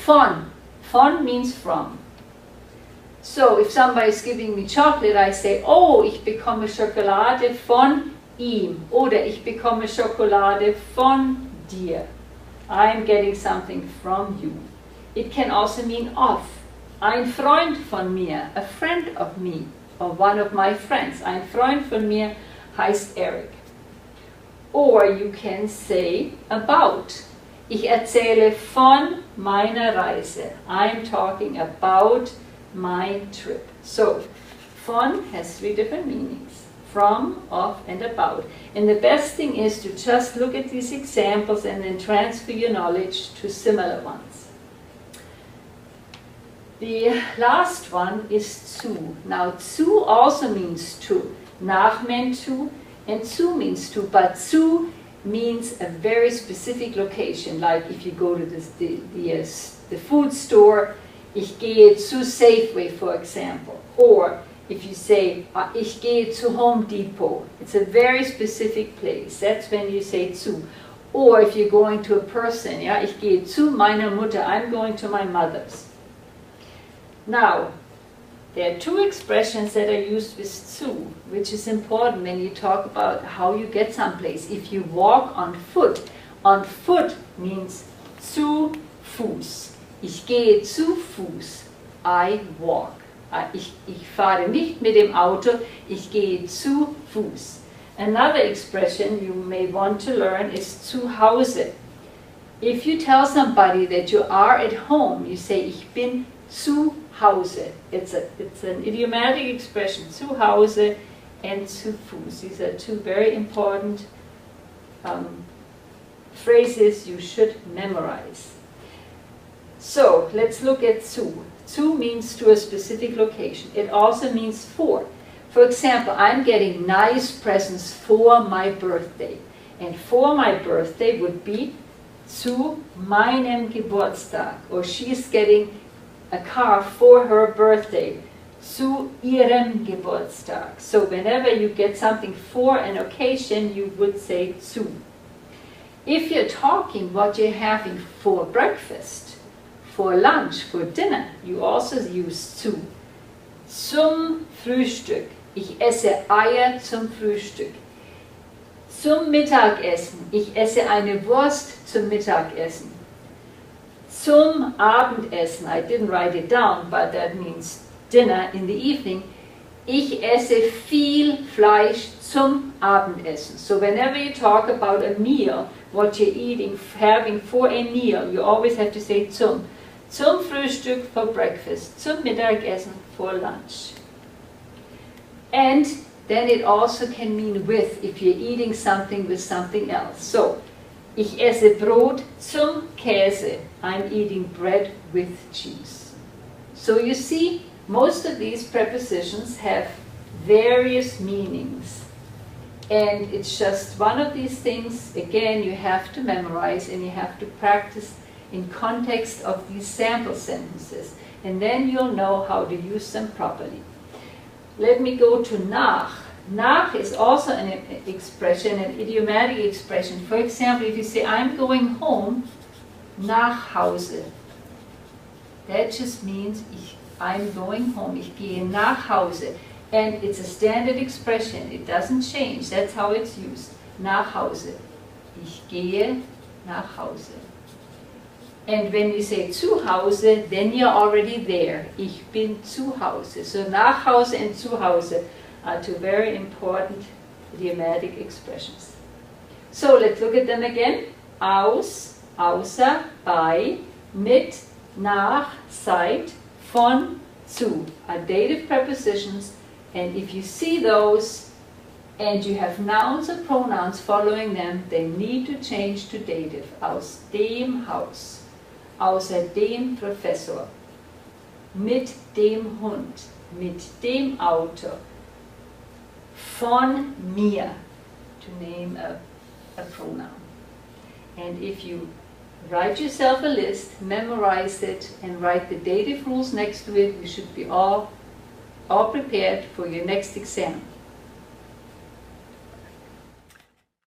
Von. Von means from. So if somebody is giving me chocolate, I say, oh, ich bekomme Schokolade von ihm. Oder ich bekomme Schokolade von dir. I'm getting something from you. It can also mean of. Ein Freund von mir, a friend of me, or one of my friends. Ein Freund von mir heißt Eric. Or you can say about. Ich erzähle von meiner Reise. I'm talking about my trip. So, von has three different meanings. From, of, and about. And the best thing is to just look at these examples and then transfer your knowledge to similar ones. The last one is zu. Now, zu also means to. Nach meant to, and zu means to, but zu means a very specific location. Like if you go to the food store, ich gehe zu Safeway, for example. Or if you say, ich gehe zu Home Depot, it's a very specific place. That's when you say zu. Or if you're going to a person, yeah, ich gehe zu meiner Mutter, I'm going to my mother's. Now, there are two expressions that are used with zu, which is important when you talk about how you get someplace. If you walk on foot means zu Fuß. Ich gehe zu Fuß. I walk. Ich fahre nicht mit dem Auto, ich gehe zu Fuß. Another expression you may want to learn is zu Hause. If you tell somebody that you are at home, you say, ich bin zu Hause. It's an idiomatic expression, zu Hause and zu Fuß. These are two very important phrases you should memorize. So, let's look at zu. Zu means to a specific location. It also means for. For example, I'm getting nice presents for my birthday. And for my birthday would be zu meinem Geburtstag. Or she's getting a car for her birthday. Zu ihrem Geburtstag. So whenever you get something for an occasion, you would say zu. If you're talking what you're having for breakfast, for lunch, for dinner, you also use zu. Zum Frühstück. Ich esse Eier zum Frühstück. Zum Mittagessen. Ich esse eine Wurst zum Mittagessen. Zum Abendessen. I didn't write it down, but that means dinner in the evening. Ich esse viel Fleisch zum Abendessen. So whenever you talk about a meal, what you're eating, having for a meal, you always have to say zum. Zum Frühstück for breakfast, zum Mittagessen for lunch. And then it also can mean with, if you're eating something with something else. So, ich esse Brot zum Käse. I'm eating bread with cheese. So you see, most of these prepositions have various meanings. And it's just one of these things, again, you have to memorize and you have to practice in context of these sample sentences, and then you'll know how to use them properly. Let me go to nach. Nach is also an expression, an idiomatic expression. For example, if you say, I'm going home, nach Hause. That just means I'm going home. Ich gehe nach Hause. And it's a standard expression. It doesn't change. That's how it's used. Nach Hause. Ich gehe nach Hause. And when you say zu Hause, then you're already there. Ich bin zu Hause. So nach Hause and zu Hause are two very important idiomatic expressions. So let's look at them again. Aus, außer, bei, mit, nach, seit, von, zu are dative prepositions. And if you see those and you have nouns or pronouns following them, they need to change to dative. Aus dem Haus. Außer dem Professor, mit dem Hund, mit dem Auto, von mir, to name a pronoun. And if you write yourself a list, memorize it, and write the dative rules next to it, you should be all prepared for your next exam.